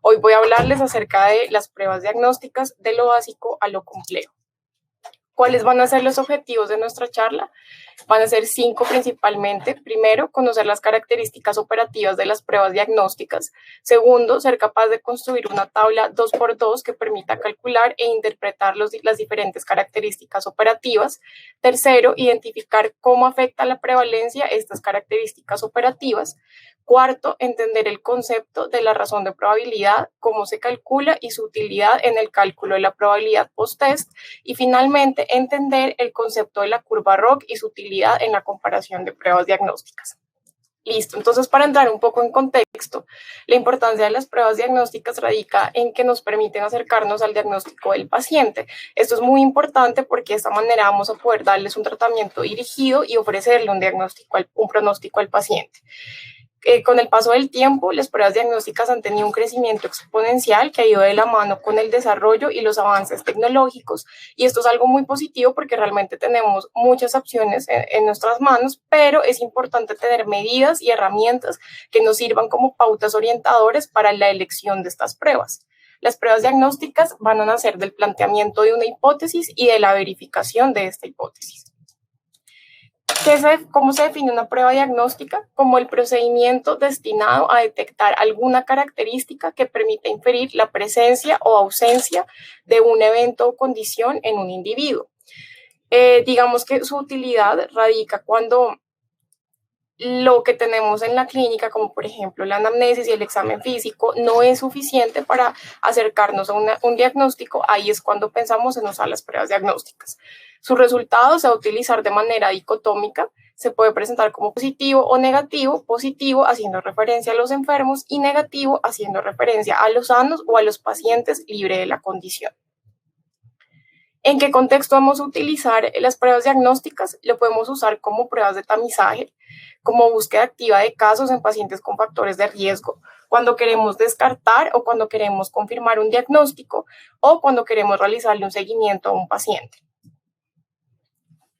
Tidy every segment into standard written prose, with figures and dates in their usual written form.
Hoy voy a hablarles acerca de las pruebas diagnósticas de lo básico a lo complejo. ¿Cuáles van a ser los objetivos de nuestra charla? Van a ser 5 principalmente. Primero, conocer las características operativas de las pruebas diagnósticas. Segundo, ser capaz de construir una tabla 2x2 que permita calcular e interpretar las diferentes características operativas. Tercero, identificar cómo afecta la prevalencia estas características operativas. Cuarto, entender el concepto de la razón de probabilidad, cómo se calcula y su utilidad en el cálculo de la probabilidad post-test. Y finalmente, entender el concepto de la curva ROC y su utilidad en la comparación de pruebas diagnósticas. Listo, entonces para entrar un poco en contexto, la importancia de las pruebas diagnósticas radica en que nos permiten acercarnos al diagnóstico del paciente. Esto es muy importante porque de esta manera vamos a poder darles un tratamiento dirigido y ofrecerle un pronóstico al paciente. Con el paso del tiempo, las pruebas diagnósticas han tenido un crecimiento exponencial que ha ido de la mano con el desarrollo y los avances tecnológicos. Y esto es algo muy positivo porque realmente tenemos muchas opciones en nuestras manos, pero es importante tener medidas y herramientas que nos sirvan como pautas orientadoras para la elección de estas pruebas. Las pruebas diagnósticas van a nacer del planteamiento de una hipótesis y de la verificación de esta hipótesis. ¿Cómo se define una prueba diagnóstica? Como el procedimiento destinado a detectar alguna característica que permita inferir la presencia o ausencia de un evento o condición en un individuo. Digamos que su utilidad radica cuando lo que tenemos en la clínica, como por ejemplo la anamnesis y el examen físico, no es suficiente para acercarnos a un diagnóstico. Ahí es cuando pensamos en usar las pruebas diagnósticas. Su resultado se va a utilizar de manera dicotómica, se puede presentar como positivo o negativo, positivo haciendo referencia a los enfermos y negativo haciendo referencia a los sanos o a los pacientes libres de la condición. ¿En qué contexto vamos a utilizar las pruebas diagnósticas? Lo podemos usar como pruebas de tamizaje, como búsqueda activa de casos en pacientes con factores de riesgo, cuando queremos descartar o cuando queremos confirmar un diagnóstico o cuando queremos realizarle un seguimiento a un paciente.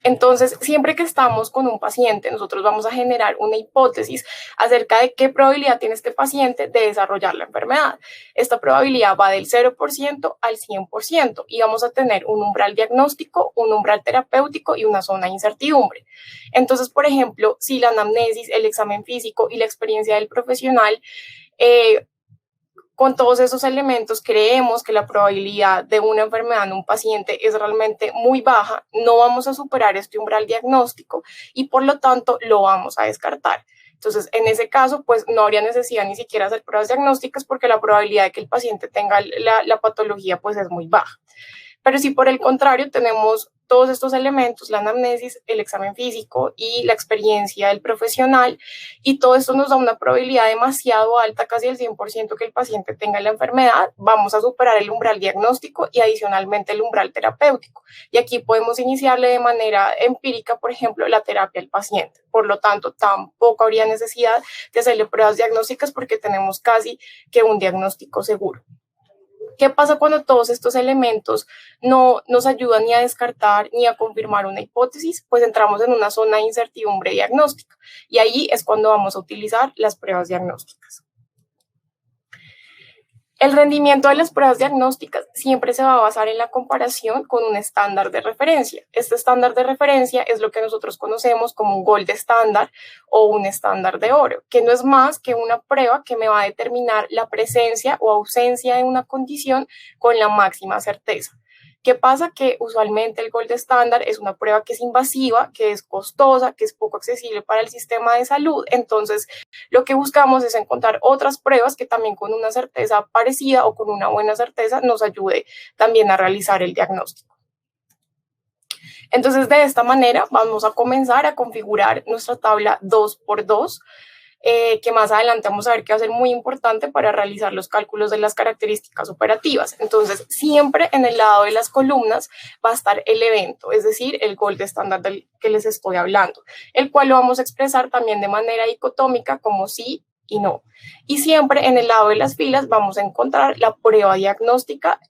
Entonces, siempre que estamos con un paciente, nosotros vamos a generar una hipótesis acerca de qué probabilidad tiene este paciente de desarrollar la enfermedad. Esta probabilidad va del 0% al 100% y vamos a tener un umbral diagnóstico, un umbral terapéutico y una zona de incertidumbre. Entonces, por ejemplo, si la anamnesis, el examen físico y la experiencia del profesional con todos esos elementos creemos que la probabilidad de una enfermedad en un paciente es realmente muy baja, no vamos a superar este umbral diagnóstico y por lo tanto lo vamos a descartar. Entonces, en ese caso, pues no habría necesidad ni siquiera hacer pruebas diagnósticas porque la probabilidad de que el paciente tenga la patología pues es muy baja. Pero si por el contrario tenemos todos estos elementos, la anamnesis, el examen físico y la experiencia del profesional, y todo esto nos da una probabilidad demasiado alta, casi el 100% que el paciente tenga la enfermedad, vamos a superar el umbral diagnóstico y adicionalmente el umbral terapéutico. Y aquí podemos iniciarle de manera empírica, por ejemplo, la terapia al paciente. Por lo tanto, tampoco habría necesidad de hacerle pruebas diagnósticas porque tenemos casi que un diagnóstico seguro. ¿Qué pasa cuando todos estos elementos no nos ayudan ni a descartar ni a confirmar una hipótesis? Pues entramos en una zona de incertidumbre diagnóstica y ahí es cuando vamos a utilizar las pruebas diagnósticas. El rendimiento de las pruebas diagnósticas siempre se va a basar en la comparación con un estándar de referencia. Este estándar de referencia es lo que nosotros conocemos como un gold estándar o un estándar de oro, que no es más que una prueba que me va a determinar la presencia o ausencia de una condición con la máxima certeza. ¿Qué pasa? Que usualmente el gold estándar es una prueba que es invasiva, que es costosa, que es poco accesible para el sistema de salud. Entonces, lo que buscamos es encontrar otras pruebas que también con una certeza parecida o con una buena certeza nos ayude también a realizar el diagnóstico. Entonces, de esta manera vamos a comenzar a configurar nuestra tabla 2x2, que más adelante vamos a ver que va a ser muy importante para realizar los cálculos de las características operativas. Entonces, siempre en el lado de las columnas va a estar el evento, es decir, el gold estándar del que les estoy hablando, el cual lo vamos a expresar también de manera dicotómica como sí y no. Y siempre en el lado de las filas vamos a encontrar la prueba diagnóstica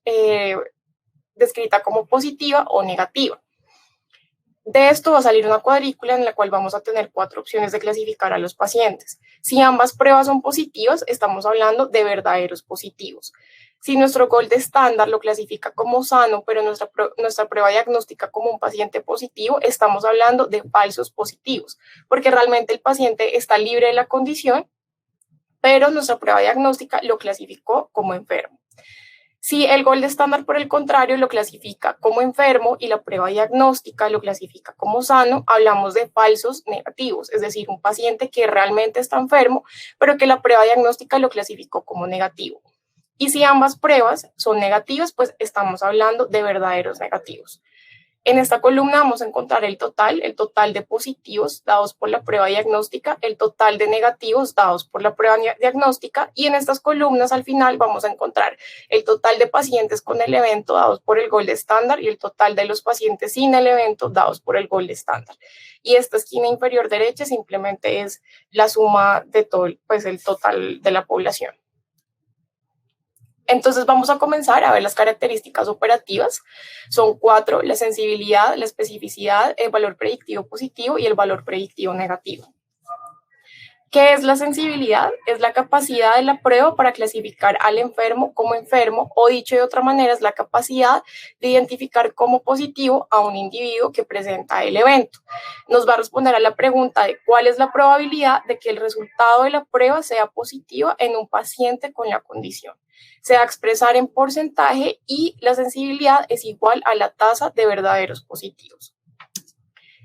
descrita como positiva o negativa. De esto va a salir una cuadrícula en la cual vamos a tener 4 opciones de clasificar a los pacientes. Si ambas pruebas son positivas, estamos hablando de verdaderos positivos. Si nuestro gold estándar lo clasifica como sano, pero nuestra prueba diagnóstica como un paciente positivo, estamos hablando de falsos positivos, porque realmente el paciente está libre de la condición, pero nuestra prueba diagnóstica lo clasificó como enfermo. Si el gold estándar, por el contrario, lo clasifica como enfermo y la prueba diagnóstica lo clasifica como sano, hablamos de falsos negativos, es decir, un paciente que realmente está enfermo, pero que la prueba diagnóstica lo clasificó como negativo. Y si ambas pruebas son negativas, pues estamos hablando de verdaderos negativos. En esta columna vamos a encontrar el total de positivos dados por la prueba diagnóstica, el total de negativos dados por la prueba diagnóstica, y en estas columnas al final vamos a encontrar el total de pacientes con el evento dados por el gold estándar y el total de los pacientes sin el evento dados por el gold estándar. Y esta esquina inferior derecha simplemente es la suma de todo, pues el total de la población. Entonces vamos a comenzar a ver las características operativas. Son 4: la sensibilidad, la especificidad, el valor predictivo positivo y el valor predictivo negativo. ¿Qué es la sensibilidad? Es la capacidad de la prueba para clasificar al enfermo como enfermo, o dicho de otra manera, es la capacidad de identificar como positivo a un individuo que presenta el evento. Nos va a responder a la pregunta de cuál es la probabilidad de que el resultado de la prueba sea positivo en un paciente con la condición. Se va a expresar en porcentaje y la sensibilidad es igual a la tasa de verdaderos positivos.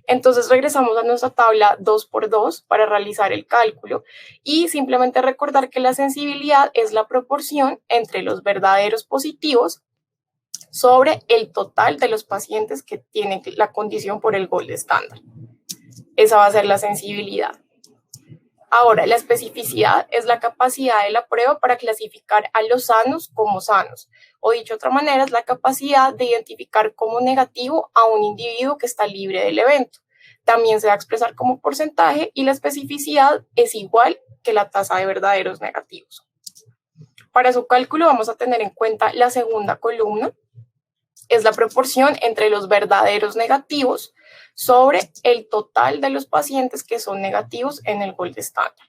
Entonces regresamos a nuestra tabla 2×2 para realizar el cálculo y simplemente recordar que la sensibilidad es la proporción entre los verdaderos positivos sobre el total de los pacientes que tienen la condición por el gold estándar. Esa va a ser la sensibilidad. Ahora, la especificidad es la capacidad de la prueba para clasificar a los sanos como sanos, o dicho de otra manera, es la capacidad de identificar como negativo a un individuo que está libre del evento. También se va a expresar como porcentaje y la especificidad es igual que la tasa de verdaderos negativos. Para su cálculo vamos a tener en cuenta la segunda columna, es la proporción entre los verdaderos negativos sobre el total de los pacientes que son negativos en el gold estándar.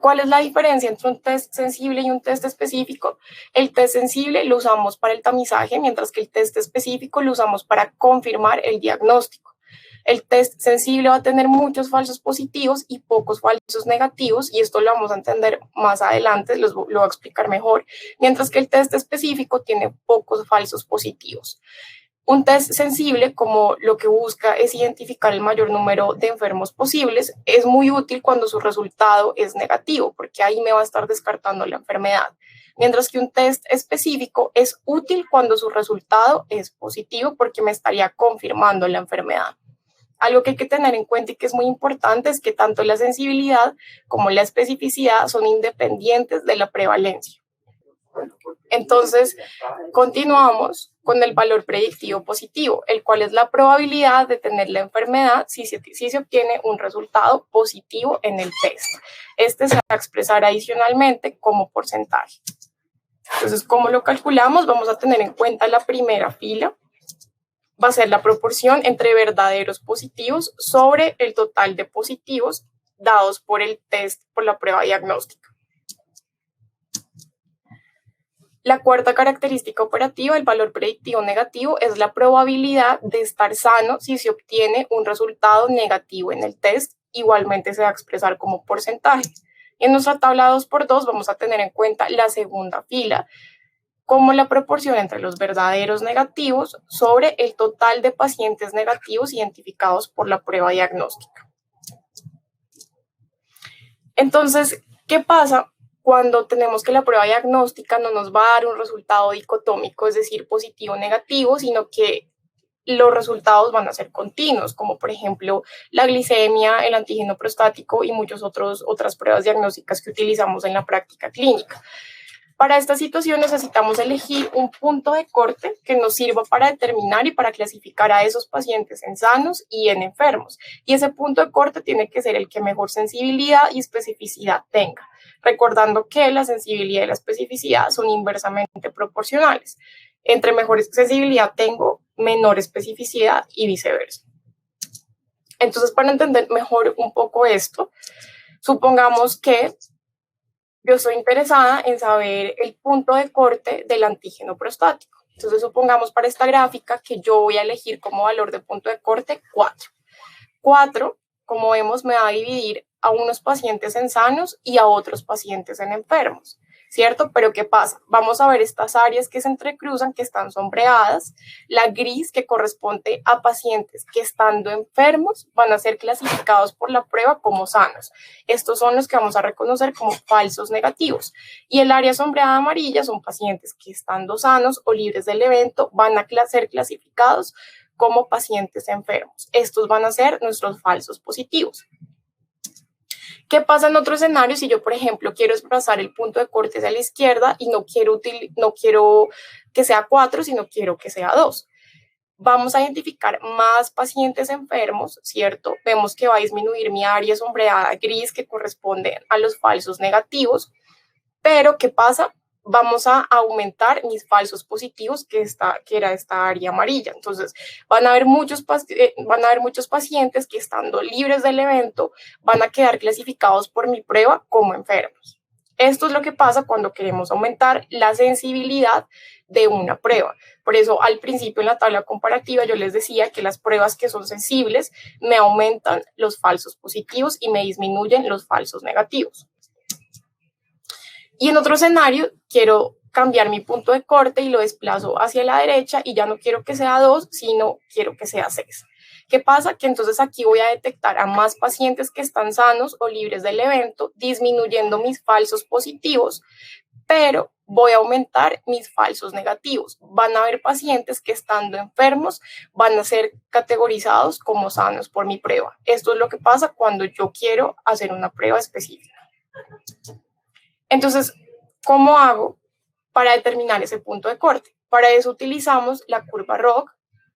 ¿Cuál es la diferencia entre un test sensible y un test específico? El test sensible lo usamos para el tamizaje, mientras que el test específico lo usamos para confirmar el diagnóstico. El test sensible va a tener muchos falsos positivos y pocos falsos negativos, y esto lo vamos a entender más adelante, lo voy a explicar mejor, mientras que el test específico tiene pocos falsos positivos. Un test sensible, como lo que busca es identificar el mayor número de enfermos posibles, es muy útil cuando su resultado es negativo, porque ahí me va a estar descartando la enfermedad. Mientras que un test específico es útil cuando su resultado es positivo, porque me estaría confirmando la enfermedad. Algo que hay que tener en cuenta y que es muy importante es que tanto la sensibilidad como la especificidad son independientes de la prevalencia. Entonces, continuamos con el valor predictivo positivo, el cual es la probabilidad de tener la enfermedad si se obtiene un resultado positivo en el test. Este se va a expresar adicionalmente como porcentaje. Entonces, ¿cómo lo calculamos? Vamos a tener en cuenta la primera fila. Va a ser la proporción entre verdaderos positivos sobre el total de positivos dados por el test, por la prueba diagnóstica. La cuarta característica operativa, el valor predictivo negativo, es la probabilidad de estar sano si se obtiene un resultado negativo en el test. Igualmente se va a expresar como porcentaje. En nuestra tabla 2×2 vamos a tener en cuenta la segunda fila, como la proporción entre los verdaderos negativos sobre el total de pacientes negativos identificados por la prueba diagnóstica. Entonces, ¿qué pasa cuando tenemos que la prueba diagnóstica no nos va a dar un resultado dicotómico, es decir, positivo o negativo, sino que los resultados van a ser continuos, como por ejemplo la glicemia, el antígeno prostático y muchas otras pruebas diagnósticas que utilizamos en la práctica clínica? Para esta situación necesitamos elegir un punto de corte que nos sirva para determinar y para clasificar a esos pacientes en sanos y en enfermos. Y ese punto de corte tiene que ser el que mejor sensibilidad y especificidad tenga, recordando que la sensibilidad y la especificidad son inversamente proporcionales. Entre mejor sensibilidad tengo, menor especificidad y viceversa. Entonces, para entender mejor un poco esto, supongamos que yo estoy interesada en saber el punto de corte del antígeno prostático. Entonces, supongamos para esta gráfica que yo voy a elegir como valor de punto de corte 4. 4, como vemos, me va a dividir a unos pacientes en sanos y a otros pacientes en enfermos, ¿cierto? Pero ¿qué pasa? Vamos a ver estas áreas que se entrecruzan, que están sombreadas. La gris, que corresponde a pacientes que estando enfermos van a ser clasificados por la prueba como sanos. Estos son los que vamos a reconocer como falsos negativos. Y el área sombreada amarilla son pacientes que estando sanos o libres del evento van a ser clasificados como pacientes enfermos. Estos van a ser nuestros falsos positivos. ¿Qué pasa en otro escenario si yo, por ejemplo, quiero desplazar el punto de corte hacia la izquierda y no quiero que sea 4, sino quiero que sea 2? Vamos a identificar más pacientes enfermos, ¿cierto? Vemos que va a disminuir mi área sombreada gris que corresponde a los falsos negativos, pero ¿qué pasa? Vamos a aumentar mis falsos positivos, que era esta área amarilla. Entonces, van a haber muchos pacientes que, estando libres del evento, van a quedar clasificados por mi prueba como enfermos. Esto es lo que pasa cuando queremos aumentar la sensibilidad de una prueba. Por eso, al principio en la tabla comparativa, yo les decía que las pruebas que son sensibles me aumentan los falsos positivos y me disminuyen los falsos negativos. Y en otro escenario, quiero cambiar mi punto de corte y lo desplazo hacia la derecha y ya no quiero que sea 2, sino quiero que sea 6. ¿Qué pasa? Que entonces aquí voy a detectar a más pacientes que están sanos o libres del evento, disminuyendo mis falsos positivos, pero voy a aumentar mis falsos negativos. Van a haber pacientes que, estando enfermos, van a ser categorizados como sanos por mi prueba. Esto es lo que pasa cuando yo quiero hacer una prueba específica. Entonces, ¿cómo hago para determinar ese punto de corte? Para eso utilizamos la curva ROC,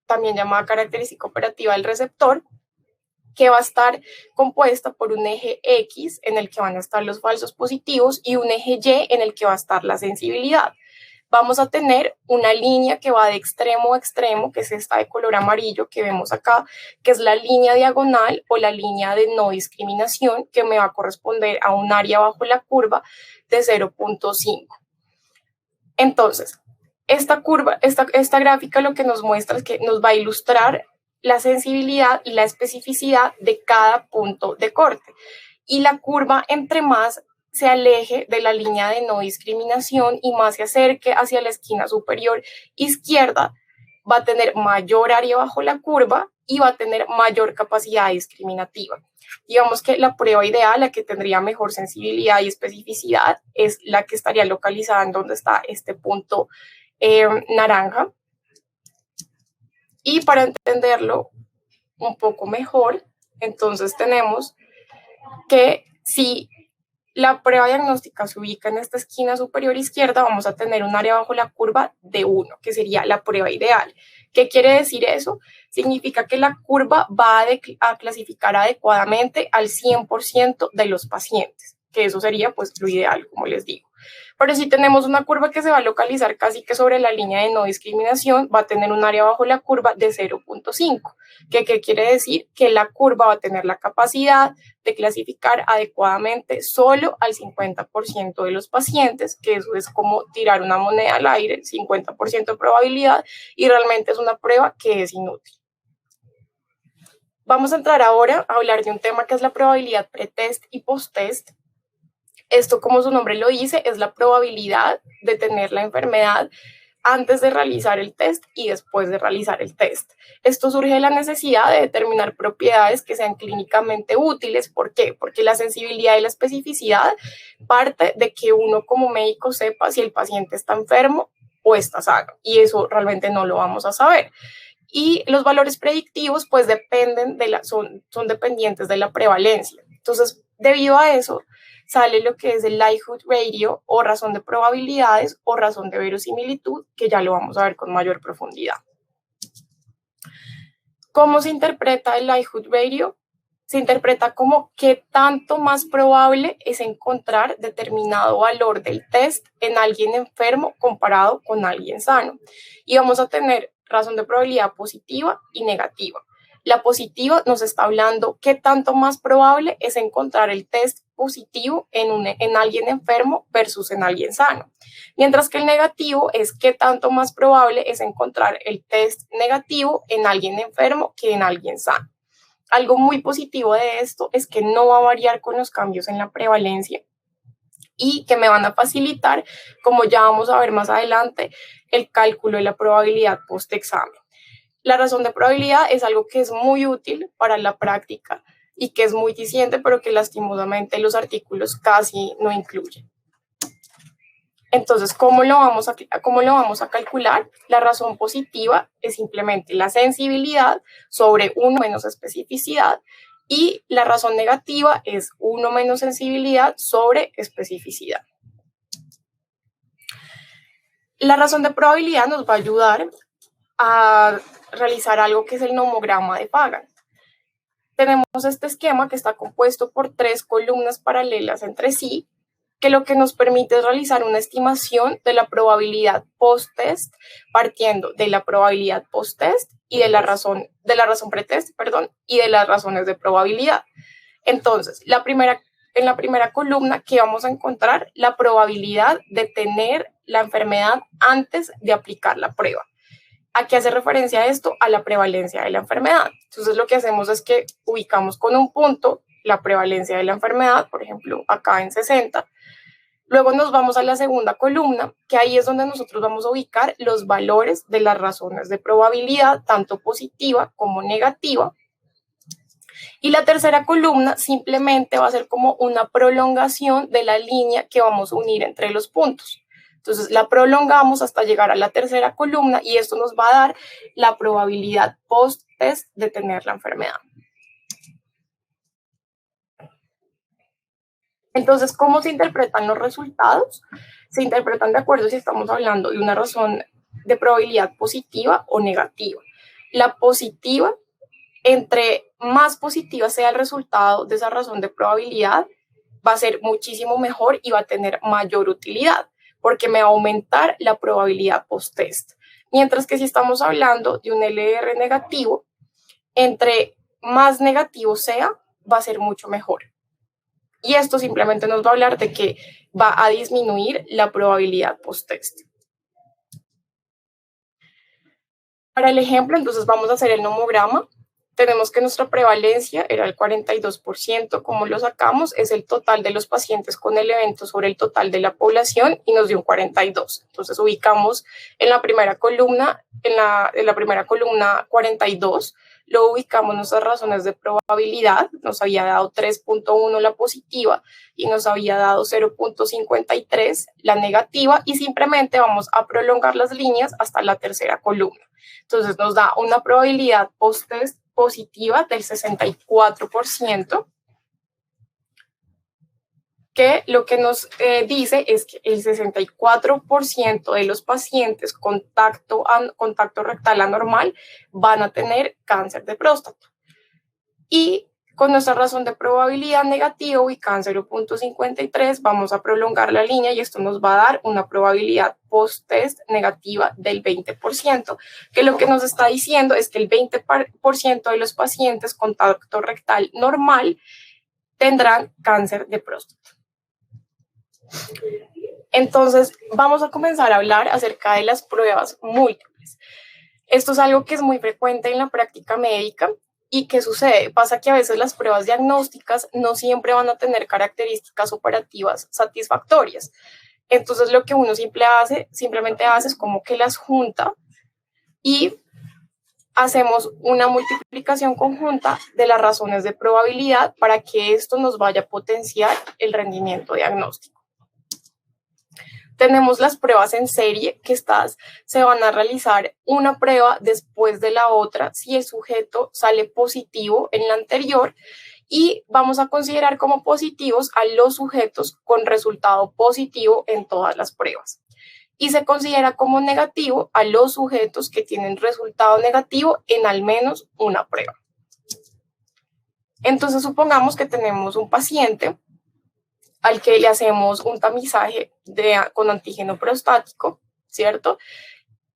también llamada característica operativa del receptor, que va a estar compuesta por un eje X en el que van a estar los falsos positivos y un eje Y en el que va a estar la sensibilidad. Vamos a tener una línea que va de extremo a extremo, que es esta de color amarillo que vemos acá, que es la línea diagonal o la línea de no discriminación, que me va a corresponder a un área bajo la curva de 0.5. Entonces, esta gráfica lo que nos muestra es que nos va a ilustrar la sensibilidad y la especificidad de cada punto de corte. Y la curva, entre más se aleje de la línea de no discriminación y más se acerque hacia la esquina superior izquierda, va a tener mayor área bajo la curva y va a tener mayor capacidad discriminativa. Digamos que la prueba ideal, la que tendría mejor sensibilidad y especificidad, es la que estaría localizada en donde está este punto naranja. Y para entenderlo un poco mejor, entonces tenemos que si la prueba diagnóstica se ubica en esta esquina superior izquierda, vamos a tener un área bajo la curva de 1, que sería la prueba ideal. ¿Qué quiere decir eso? Significa que la curva va a clasificar adecuadamente al 100% de los pacientes, que eso sería pues lo ideal, como les digo. Pero si tenemos una curva que se va a localizar casi que sobre la línea de no discriminación, va a tener un área bajo la curva de 0.5. ¿Qué quiere decir? Que la curva va a tener la capacidad de clasificar adecuadamente solo al 50% de los pacientes, que eso es como tirar una moneda al aire, 50% de probabilidad, y realmente es una prueba que es inútil. Vamos a entrar ahora a hablar de un tema que es la probabilidad pretest y posttest. Esto, como su nombre lo dice, es la probabilidad de tener la enfermedad antes de realizar el test y después de realizar el test. Esto surge de la necesidad de determinar propiedades que sean clínicamente útiles. ¿Por qué? Porque la sensibilidad y la especificidad parte de que uno como médico sepa si el paciente está enfermo o está sano, y eso realmente no lo vamos a saber. Y los valores predictivos pues son dependientes de la prevalencia. Entonces, debido a eso, sale lo que es el likelihood ratio o razón de probabilidades o razón de verosimilitud, que ya lo vamos a ver con mayor profundidad. ¿Cómo se interpreta el likelihood ratio? Se interpreta como qué tanto más probable es encontrar determinado valor del test en alguien enfermo comparado con alguien sano. Y vamos a tener razón de probabilidad positiva y negativa. La positiva nos está hablando qué tanto más probable es encontrar el test positivo en alguien enfermo versus en alguien sano. Mientras que el negativo es qué tanto más probable es encontrar el test negativo en alguien enfermo que en alguien sano. Algo muy positivo de esto es que no va a variar con los cambios en la prevalencia y que me van a facilitar, como ya vamos a ver más adelante, el cálculo de la probabilidad post-examen. La razón de probabilidad es algo que es muy útil para la práctica y que es muy diciente, pero que lastimosamente los artículos casi no incluyen. Entonces, ¿cómo lo vamos a calcular? La razón positiva es simplemente la sensibilidad sobre 1 menos especificidad y la razón negativa es 1 menos sensibilidad sobre especificidad. La razón de probabilidad nos va a ayudar a realizar algo que es el nomograma de Fagan. Tenemos este esquema que está compuesto por 3 columnas paralelas entre sí, que lo que nos permite es realizar una estimación de la probabilidad post-test, partiendo de la probabilidad post-test y de la razón pretest, y de las razones de probabilidad. Entonces, en la primera columna, ¿qué vamos a encontrar? La probabilidad de tener la enfermedad antes de aplicar la prueba. ¿A qué hace referencia esto? A la prevalencia de la enfermedad. Entonces, lo que hacemos es que ubicamos con un punto la prevalencia de la enfermedad, por ejemplo, acá en 60. Luego nos vamos a la segunda columna, que ahí es donde nosotros vamos a ubicar los valores de las razones de probabilidad, tanto positiva como negativa. Y la tercera columna simplemente va a ser como una prolongación de la línea que vamos a unir entre los puntos. Entonces la prolongamos hasta llegar a la tercera columna y esto nos va a dar la probabilidad post-test de tener la enfermedad. Entonces, ¿cómo se interpretan los resultados? Se interpretan de acuerdo si estamos hablando de una razón de probabilidad positiva o negativa. La positiva, entre más positiva sea el resultado de esa razón de probabilidad, va a ser muchísimo mejor y va a tener mayor utilidad, porque me va a aumentar la probabilidad post-test. Mientras que si estamos hablando de un LR negativo, entre más negativo sea, va a ser mucho mejor. Y esto simplemente nos va a hablar de que va a disminuir la probabilidad post-test. Para el ejemplo, entonces vamos a hacer el nomograma. Tenemos que nuestra prevalencia era el 42%. ¿Cómo lo sacamos? Es el total de los pacientes con el evento sobre el total de la población y nos dio un 42. Entonces ubicamos en la primera columna, en la primera columna 42, lo ubicamos nuestras razones de probabilidad. Nos había dado 3.1 la positiva y nos había dado 0.53 la negativa y simplemente vamos a prolongar las líneas hasta la tercera columna. Entonces nos da una probabilidad post-test positiva del 64%, que lo que nos dice es que el 64% de los pacientes contacto rectal anormal van a tener cáncer de próstata. Y con nuestra razón de probabilidad negativa ubicada en 0.53, vamos a prolongar la línea y esto nos va a dar una probabilidad post-test negativa del 20%, que lo que nos está diciendo es que el 20% de los pacientes con tacto rectal normal tendrán cáncer de próstata. Entonces, vamos a comenzar a hablar acerca de las pruebas múltiples. Esto es algo que es muy frecuente en la práctica médica. ¿Y qué sucede? Pasa que a veces las pruebas diagnósticas no siempre van a tener características operativas satisfactorias. Entonces, lo que uno simplemente hace es como que las junta y hacemos una multiplicación conjunta de las razones de probabilidad para que esto nos vaya a potenciar el rendimiento diagnóstico. Tenemos las pruebas en serie, que se van a realizar una prueba después de la otra si el sujeto sale positivo en la anterior, y vamos a considerar como positivos a los sujetos con resultado positivo en todas las pruebas. Y se considera como negativo a los sujetos que tienen resultado negativo en al menos una prueba. Entonces, supongamos que tenemos un paciente al que le hacemos un tamizaje con antígeno prostático, ¿cierto?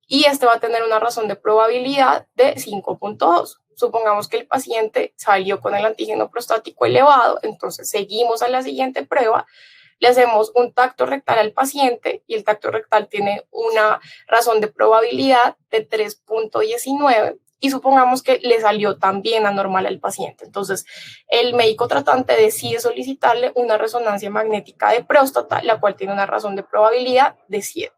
y este va a tener una razón de probabilidad de 5.2. Supongamos que el paciente salió con el antígeno prostático elevado, entonces seguimos a la siguiente prueba, le hacemos un tacto rectal al paciente y el tacto rectal tiene una razón de probabilidad de 3.19 y supongamos que le salió también anormal al paciente. Entonces, el médico tratante decide solicitarle una resonancia magnética de próstata, la cual tiene una razón de probabilidad de 7.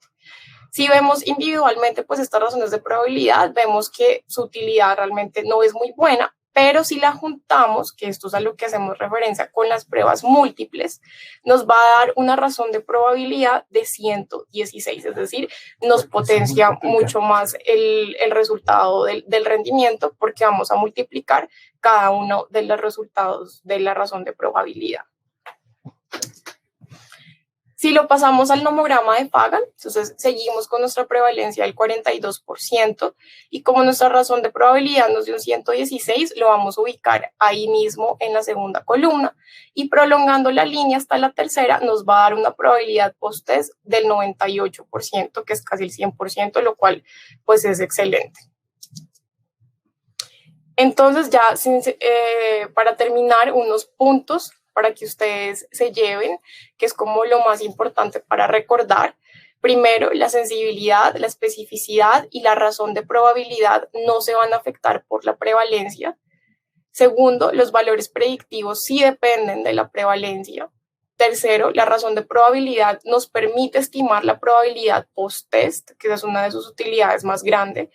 Si vemos individualmente, pues estas razones de probabilidad, vemos que su utilidad realmente no es muy buena, pero si la juntamos, que esto es a lo que hacemos referencia con las pruebas múltiples, nos va a dar una razón de probabilidad de 116, es decir, nos potencia mucho más el resultado del rendimiento porque vamos a multiplicar cada uno de los resultados de la razón de probabilidad. Si lo pasamos al nomograma de Fagan, entonces seguimos con nuestra prevalencia del 42% y como nuestra razón de probabilidad nos dio un 116, lo vamos a ubicar ahí mismo en la segunda columna y prolongando la línea hasta la tercera nos va a dar una probabilidad post-test del 98%, que es casi el 100%, lo cual pues es excelente. Entonces ya para terminar, unos puntos para que ustedes se lleven, que es como lo más importante para recordar. Primero, la sensibilidad, la especificidad y la razón de probabilidad no se van a afectar por la prevalencia. Segundo, los valores predictivos sí dependen de la prevalencia. Tercero, la razón de probabilidad nos permite estimar la probabilidad post-test, que es una de sus utilidades más grandes.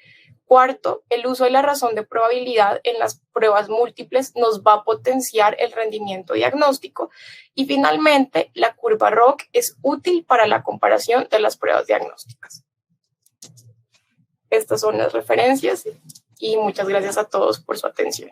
Cuarto, el uso de la razón de probabilidad en las pruebas múltiples nos va a potenciar el rendimiento diagnóstico. Y finalmente, la curva ROC es útil para la comparación de las pruebas diagnósticas. Estas son las referencias y muchas gracias a todos por su atención.